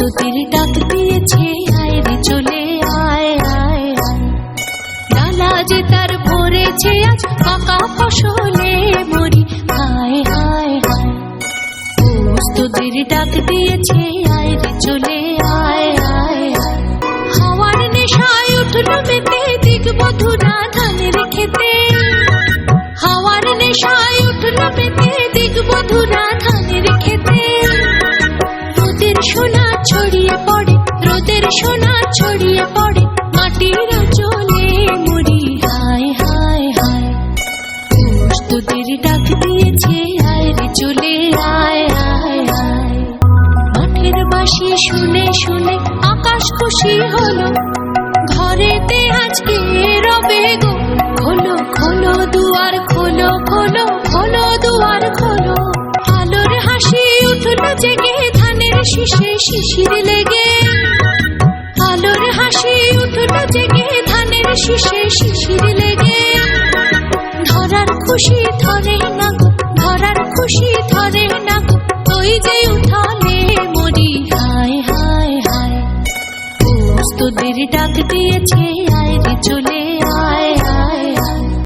প্রস্তুতির ডাক দিয়েছে, আয় রে চলে আয় আয় আয়। ডালা যে তার ভরেছে আজ পাকা ফসলে মরি, হায় হায় হায়। প্রস্তুতির ডাক দিয়েছে, আয় রে চলে আয় আয় আয়। হাওয়ার নেশায় উঠল মেতে দিক বধুরা ধানের খেতে, হাওয়ার নেশায় উঠল মেতে দিক বধুরা ধানের খেতে। রোদের সোনা ছড়িয়ে পড়ে, রোদের সোনা ছড়িয়ে পড়ে মাটির চলে মরি, হায় হায় হায়। প্রস্তুতির ডাক দিয়েছে, আয় রে চলে আয় আয় আয়। মাঠের বাঁশি শুনে শুনে আকাশ খুশি হলো, ঘরেতে আজকে রবে গো। খোলো খোলো দুয়ার খোলো, খোলো খোলো দুয়ার খোলো। আলোর হাসি উঠল জেগে ধানের শীষে শিশির লেগে, আলোর হাসি উঠল জেগে ধানের শীষে শিশির লেগে। ধরার খুশি ধরে না গো, ধরার খুশি ধরে না গো, ওই যে উঠালে মরি, হায় হায় হায়। প্রস্তুতির ডাক দিয়েছে, আয় রে চলে আয় আয়।